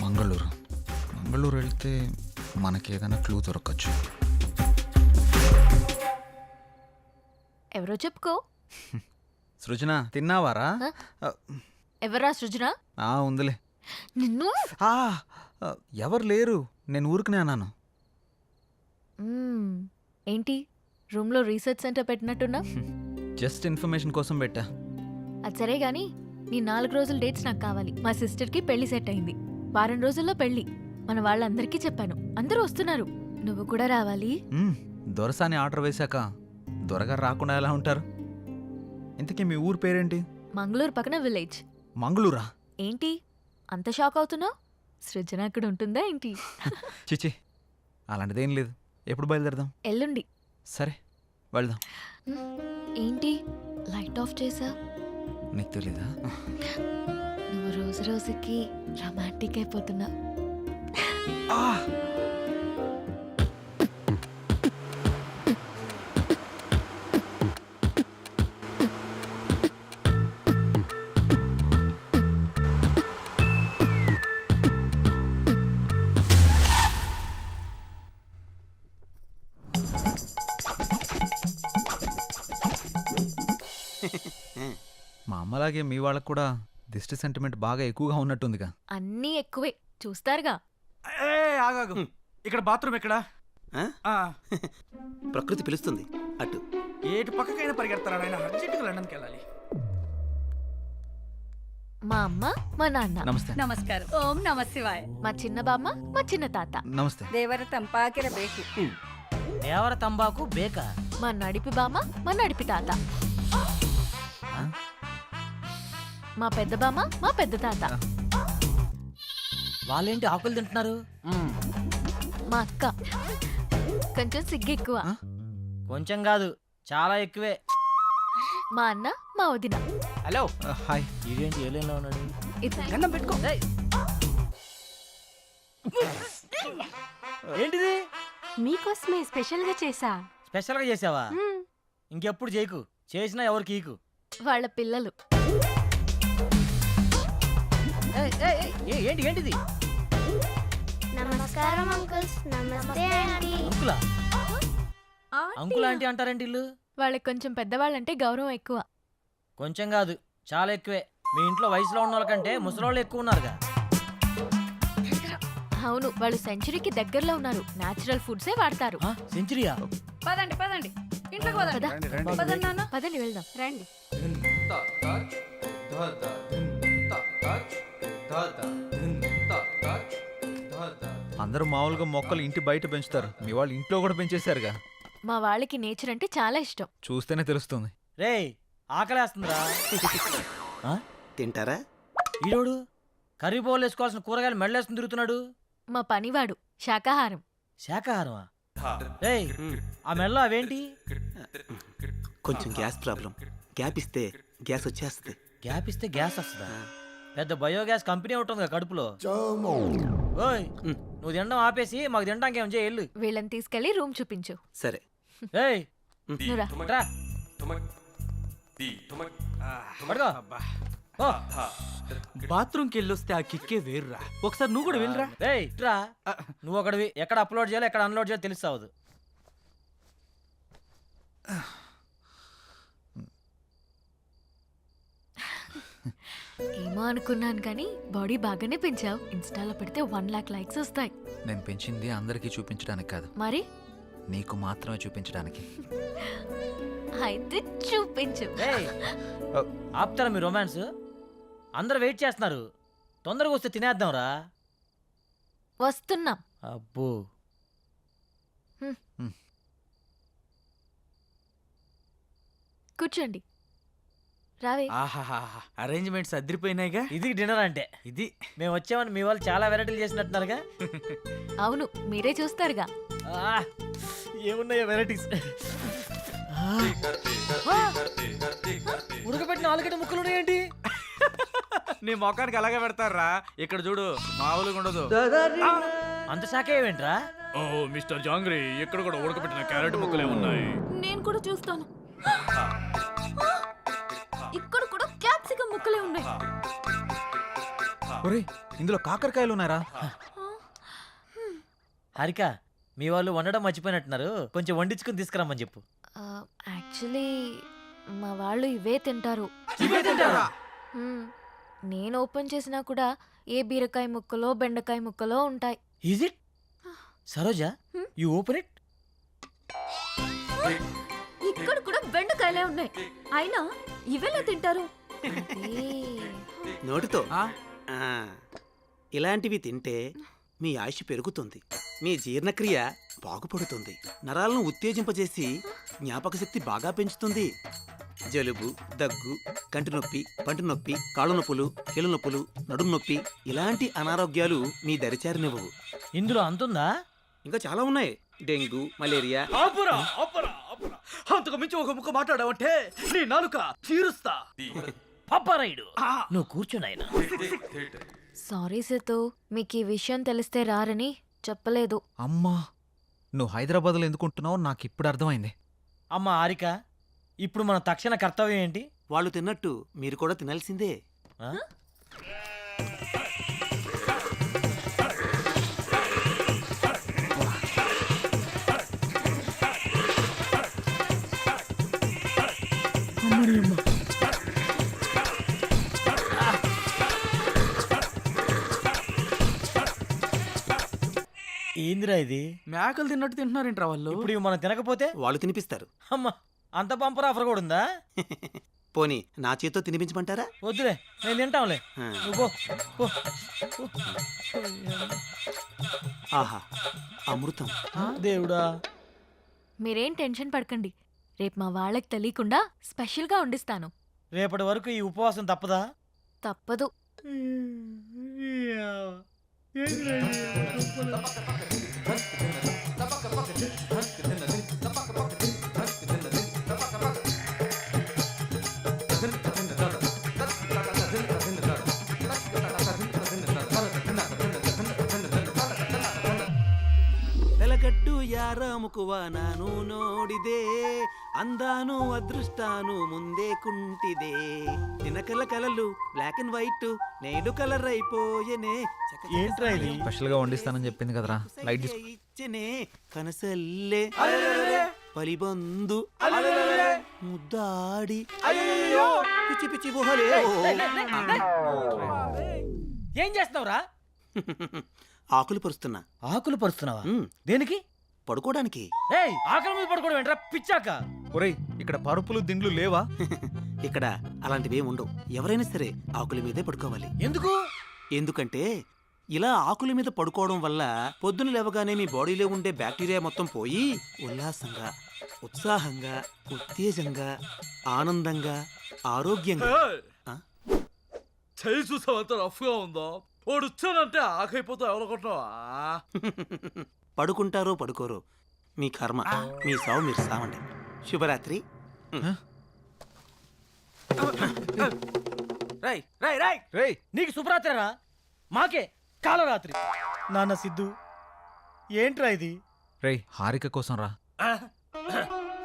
మంగళూరు. మంగళూరు వెళ్తే మనకేదైనా క్లూ దొరకచ్చు. ఎవరో చెప్పుకో. సృజన తిన్నావారా? ఎవరా సృజన? ఉందిలే. నిన్ను ఎవరు లేరు, నేను ఊరికనే అన్నాను. ఏంటి రూమ్లో రీసెర్చ్ సెంటర్ పెట్టినట్టున్నా? జస్ట్ ఇన్ఫర్మేషన్ కోసం పెట్టా. అది సరే గాని నీ 4 రోజుల డేట్స్ నాకు కావాలి. మా సిస్టర్కి పెళ్లి సెట్ అయింది. వారం రోజుల్లో పెళ్లి. మన వాళ్ళందరికీ చెప్పాను, అందరూ వస్తున్నారు. నువ్వు కూడా రావాలి. దొరసాని ఆర్డర్ వేశాక దొరగారు రాకుండా ఎలా ఉంటారు? ఇంతకీ మీ ఊరు పేరేంటి? మంగళూరు పక్కన విలేజ్. మంగళూరా? ఏంటి అంత షాక్ అవుతున్నావు? సృజన అక్కడ ఉంటుందా ఏంటి? చిచి, అలాంటిదేం లేదు. ఎప్పుడు బయలుదేరదాం? ఎల్లుండి. సరే వెళ్దాం. ఏంటి లైట్ ఆఫ్ చేసా? నీకు తెలీదా? నువ్వు రోజు రోజుకి రొమాంటిక్ అయిపోతున్నా. మా అమ్మలాగే మీ వాళ్ళకు కూడా దిష్టి సెంటిమెంట్ బాగా ఎక్కువగా ఉన్నట్టుందిగా. అన్నీ ఎక్కువే, చూస్తారుగా. ఆగాగు, ఇక్కడ బాత్రూమ్ ఎక్కడా? ప్రకృతి పిలుస్తుంది, అటు ఏటు పక్కకైనా పరిగెడతారా నాయన? అర్జెంటుగా లండన్కి వెళ్ళాలి. మా అమ్మ మా నాన్న. నమస్తే. ನಮಸ್ಕಾರ. ಓಂ ನಮ ಶಿವಾಯ. మా చిన్న బామ్మ మా చిన్న తాత. నమస్తే. ದೇವರ ತಂಪಾಕಿರಬೇಕು. దేవర తంబాకు బేక. మా నడిపి బామ్మ మా నడిపి తాత. మా పెద్ద బామ్మ మా పెద్ద తాత. వాళ్ళేంటి ఆకులు తింటున్నారు? మా అక్క కొంచెం సిగ్గు ఎక్కువ. కొంచెం కాదు, చాలా ఎక్కువే. మా అన్న మా వదిన. హలో. హాయ్. ఇదేంటి ఏలేలో ఉన్నాడు? గన్నం పెట్టుకో. ఏంటిది? మీకోసమే స్పెషల్ గా చేసా. స్పెషల్ గా చేసావా? ఇంకెప్పుడు చేయకు, చేసినా ఎవరికి ఈకు. వాళ్ళ పిల్లలు. ఏంటి ఏంటిది? నమస్కారం అంకుల్స్. నమస్తే ఆంటీ. అంకులా? అంకుల్ ఆంటీ అంటారేంటి ఇల్లు? వాళ్ళకి కొంచెం పెద్దవాళ్ళంటే గౌరవం ఎక్కువ. కొంచెం కాదు, చాలా ఎక్కువే. మీ ఇంట్లో వయసులో ఉన్న వాళ్ళకంటే ముసలోళ్ళు ఎక్కువ ఉన్నారుగా. అవును, వాళ్ళు సెంచరీకి దగ్గరలో ఉన్నారు. నేచురల్ ఫుడ్సే వాడతారు. సెంచరీయా? పదండి పదండి, ఇంట్లోకి పదండి. పదండి నాన్న. పదండి వెళ్దాం. రండి. అందరూ మామూలుగా మొక్కలు ఇంటి బయట పెంచుతారు, మీ వాళ్ళు ఇంట్లో కూడా పెంచేశారుగా. మా వాళ్ళకి నేచర్ అంటే చాలా ఇష్టం. చూస్తేనే తెలుస్తుంది. రేయ్, ఆకలేస్తుందిరా. తింటారా? ఈరోడు కర్రీ బౌల్ వేసుకోవాల్సిన కూరగాయలు మెడలేసుకుని తిరుగుతున్నాడు. మా పనివాడు శాకాహారం. శాకాహారమా? రేయ్, ఆ మెడలో అవేంటి? కొంచెం గ్యాస్ ప్రాబ్లం. గ్యాప్ ఇస్తే గ్యాస్ వచ్చేస్తుంది. గ్యాప్ ఇస్తే గ్యాస్ వస్తుందా? పెద్ద బయోగ్యాస్ కంపెనీ ఉంటుంది కడుపులో. ఓయ్, నువ్వు తినడం ఆపేసి మాకు తినడానికి ఏం చేయాలి? వీళ్ళని తీసుకెళ్లి రూమ్ చూపించు. సరే. ఏయ్, నువ్వురా. రా. పడుకో. ఓ. బాత్రూమ్కి వెళ్ళొస్తే ఆ కిక్కే వేరురా. ఒకసారి నువ్వు కూడా వెళ్ళరా. ఏయ్, రా. నువ్వు ఒకటివి. ఎక్కడ అప్లోడ్ చేయాలో ఎక్కడ అన్లోడ్ చేయాలో తెలుస్తావదు. ఏమో అనుకున్నాను కానీ బాడీ బాగానే పెంచావు. ఇన్స్టాలో పెడితే 1 lakh లైక్స్ వస్తాయి. నేను పెంచింది అందరికీ చూపించడానికి కాదు, మరి నీకు మాత్రమే చూపించడానికి. అయితే చూపించు. ఏయ్, ఆపుతారా మీ రొమాన్స్? అందరూ వెయిట్ చేస్తున్నారు, తొందరగా వస్తే తినేద్దాం రా. వస్తున్నాం. అబ్బో, కూర్చోండి. రావే. ఆహాహా, అరేంజ్మెంట్స్ అదిరిపోయినాయిగా. ఇది డిన్నర్ అంటే. ఇది మేము వచ్చామని మీ వాళ్ళు చాలా వెరైటీలు చేసినట్టున్నారుగా. అవును, మీరే చూస్తారుగా. ఏమున్నాయో వెరైటీస్. ఉడకబెట్టిన ఆలుగడ్డ ముక్కలు ఉన్నాయేంటి? నీ మొఖానికి అలాగే పెడతారా. ఇక్కడ చూడు, మామూలుగా ఉండదు. అంత శాఖ ఏమేంట్రా? ఓ మిస్టర్ జాంగ్రీ, ఇక్కడ కూడా ఉడకబెట్టిన క్యారెట్ ముక్కలే ఉన్నాయి. నేను కూడా చూస్తాను. ఇక్కడ కూడా క్యాప్సికం ముక్కలే ఉన్నాయి. ఒరేయ్ ఇందులో కాకరకాయలు ఉన్నారా? హారిక మీ వాళ్ళు వండడం మర్చిపోయినట్టున్నారు, కొంచెం వండించుకుని తీసుకురమ్మని చెప్పు. యాక్చువల్లీ మా వాళ్ళు ఇవే తింటారు. మ్మ్. నేను ఓపెన్ చేసినా కూడా ఏ బీరకాయ ముక్కలో బెండకాయ ముక్కలో ఉంటాయి. Is it Saroja, you open it. ఇక్కడ కూడా బెండకాయలే ఉన్నాయి, అయినా ఇవెలా తింటారు? అదే. నోటితో ఆ? ఆ, ఇలాంటివి తింటే మీ ఆయుష్ పెరుగుతుంది, మీ జీర్ణక్రియ బాగుపడుతుంది, నరాలను ఉత్తేజింపజేసి జ్ఞాపక శక్తి బాగా పెంచుతుంది. జలుబు, దగ్గు, కంటి నొప్పి, పంటి నొప్పి, కాళ్ళ నొప్పులు, కీళ్ళ నొప్పులు, నడుము నొప్పి ఇలాంటి అనారోగ్యాలు మీ దరిచారినివ్వవు. ఇందులో అంతుందా? ఇంకా చాలా ఉన్నాయి. Dengue, malaria. ఆపురా ఆపురా ఆపురా, అంతకు మించి ఒక ముక్క మాట్లాడావంటే నీ నాలుక చీరుస్తా. పప్పరాయుడు నువ్వు కూర్చున్నాయన. సారీ సేతు, మీకు ఈ విషయం తెలిస్తే రారని చెప్పలేదు. అమ్మా, నువ్వు హైదరాబాద్లో ఎందుకుంటున్నావో నాకు ఇప్పుడు అర్థమైంది. అమ్మ హారిక, ఇప్పుడు మన తక్షణ కర్తవ్యం ఏంటి? వాళ్ళు తిన్నట్టు మీరు కూడా తినాల్సిందే. ఆ? ఏందిరా ఇది? మేకలు తిన్నట్టు తింటున్నారేంట్రా వాళ్ళు? ఇప్పుడు ఇవి మనం తినకపోతే వాళ్ళు తినిపిస్తారు. అమ్మ, అంత బంపర్ ఆఫర్ కూడా ఉందా? పోనీ నా చేత్తో తినిపించమంటారా? వద్దులే, నేను తింటాంలే. ఆ. నువ్వు పో, పో. ఆహా, అమృతం. దేవుడా. మీరేం టెన్షన్ పడకండి, రేపు మా వాళ్ళకి తెలియకుండా స్పెషల్గా వండిస్తాను. రేపటి వరకు ఈ ఉపవాసం తప్పదా? తప్పదు. వెలగట్టు యారాముకువ ನಾನು ನೋಡಿದೆ, అందాను అదృష్టాను ముందే కుంటిదే, తినకల కలలు బ్లాక్ అండ్ వైట్ నేడు కలర్ అయిపోయనే. ఏంట్రా ఇది? స్పెషల్గా వండిస్తానని చెప్పింది కదరా, లైట్ తీసుకో. ఇచ్చనే కనసల్లే పలిబందు ముద్దాడి పిచ్చి పిచ్చి గుహలే. ఏం చేస్తున్నావురా? ఆకులు పరుస్తున్నా. ఆకులు పరుస్తున్నావా? ఉమ్, దేనికి? పడుకోవడానికి. ఏయ్, ఆకలి మీద పడుకోవడం ఏంట్రా పిచ్చాక? ఒరేయ్ ఇక్కడ పరుపులు దిండ్లు లేవా? ఇక్కడ అలాంటివి ఉండవు. ఎవరైనా సరే ఆకుల మీదే పడుకోవాలి. ఎందుకు? ఎందుకంటే ఇలా ఆకుల మీద పడుకోవడం వల్ల పొద్దున లేవగానే మీ బాడీలో ఉండే బ్యాక్టీరియా మొత్తం పోయి ఉల్లాసంగా, ఉత్సాహంగా, ఉత్తేజంగా, ఆనందంగా, ఆరోగ్యంగా. ఆ? చేయి చూసావంత రఫ్గా ఉందో, వాడు వచ్చానంటే ఆకైపోతా ఎవరనుకుంటున్నావా? పడుకుంటారో పడుకోరో మీ కర్మ, మీ సావు మీరు సావండి. శుభరాత్రి. రై రై రై రేయ్ నీకు శుభరాత్రిరా, మాకే కాలరాత్రి. నాన్న సిద్ధు, ఏంట్రా ఇది? రేయ్ హారిక కోసం రా.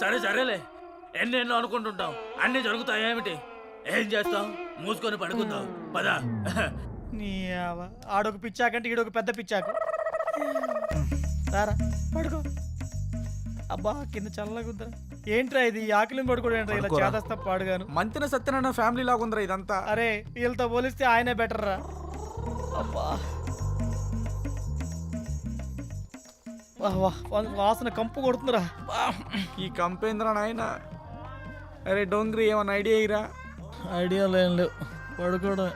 సరే సరేలే, ఎన్నెన్నో అనుకుంటుంటాం, అన్ని జరుగుతాయేమిటి? ఏం చేస్తాం, మూసుకొని పడుకుందాం పద. నీ ఆడొక పిచ్చాకంటే ఈడొక పెద్ద పిచ్చాకు. రారా పడుకో. అబ్బా, కింద చల్లగా ఉందా? ఏంట్రా ఇది? ఆకలిని పడుకోవడం ఏంట్రా ఇలా పడుకోరా. చేదస్తా పాడుగాను? మంతిన సత్యనారాయణ ఫ్యామిలీ లాగుందిరా ఇదంతా. అరే, వీళ్ళతో పోలిస్తే ఆయనే బెటర్ రా. అబ్బా, వాహ్ వాహ్, వాసన కంపు కొడుతుందిరా. ఈ కంపేంద్ర నాయన. అరే డోంగ్రీ, ఏమన్నా ఐడియా ఇరా? ఐడియాలు ఏం లేవు, పడుకోవడం.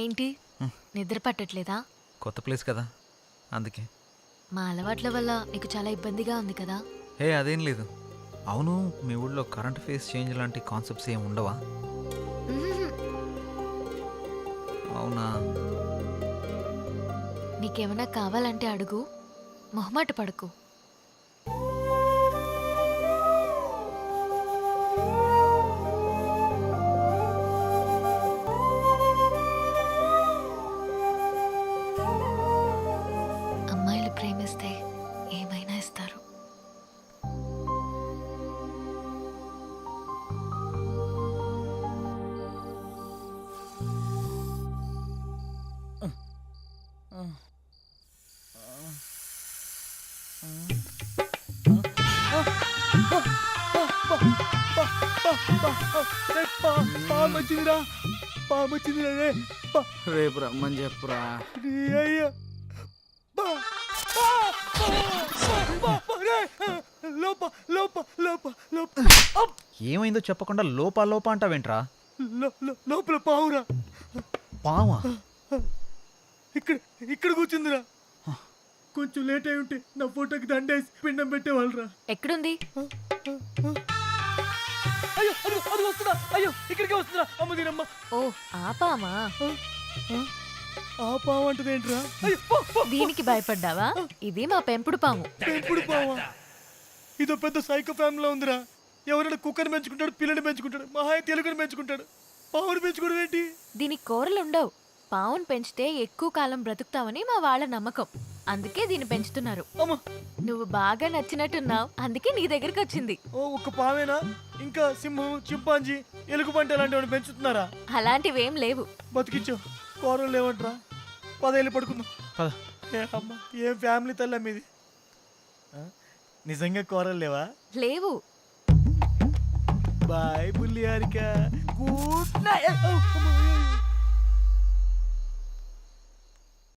ఏంటి, నిద్ర పట్టట్లేదా? కొత్త ప్లేస్ కదా అందుకే. మా అలవాట్ల వల్ల నీకు చాలా ఇబ్బందిగా ఉంది కదా? హే అదేం లేదు. అవును, మీ ఊళ్ళో కరెంట్ ఫేస్ చేంజ్ లాంటి కాన్సెప్ట్స్ ఏమి ఉండవా? మ్మ్. అవునా? నీకేమైనా కావాలంటే అడుగు, మొహమాట పడకు. పాము వచ్చిందిరా, పాము వచ్చిందిరా రే. రేపు రమ్మని చెప్పురా. రే అయ్యా. బా, బా, బా, బా, రే. లోప లోప లోప లోప అప్. ఏమైందో చెప్పకుండా లోపా లోపా అంటావేంట్రా? లోపల పావురా. పావా? ఇక్కడ ఇక్కడ కూర్చుందిరా. కొంచెం లేట్ అయి ఉంటే నా ఫోటోకి దండేసి పిండం పెట్టేవాళ్ళరా. ఎక్కడుంది? అయ్యో అది అది వస్తుందా? అయ్యో ఇక్కడికే వస్తుందా? అమ్మ దీనమ్మ. ఓ ఆపామా? ఆ పాము అంటదేంట్రా? అయ్యో పో, పో. దీనికి భయపడ్డావా? ఇది మా పెంపుడు పాము. పెంపుడు పావా? ఇదో పెద్ద సైకో ఫ్యామిలీలో ఉందిరా. ఎవరైనా కుక్కని పెంచుకుంటాడు, పిల్లని పెంచుకుంటాడు, మహాయ తెలుగుని పెంచుకుంటాడు. పావుని పెంచుకోవడం ఏంటి? దీనికి కూరలు ఉండవు. పావును పెంచితే ఎక్కువ కాలం బ్రతుకుతావని మా వాళ్ళ నమ్మకం. అందుకే దీన్ని పెంచుతున్నారు. అమ్మ నువ్వు బాగా నచ్చినట్టున్నావు, అందుకే నీ దగ్గరికి వచ్చింది. ఓ ఒక్క పావేనా? ఇంకా సింహం, చింపాంజీ, ఎలుగుబంటి అలాంటివి పెంచుతున్నారా? అలాంటివేం లేవు. బతికించో. కూరలు లేవంట్రా. 10 ఏళ్ళు పడుకుందాం. పద. ఏ అమ్మ ఏం ఫ్యామిలీ తల్లి మీది. నిజంగా కూరలు లేవా? లేవు. బాయ్ బుల్లి హారిక. Good night.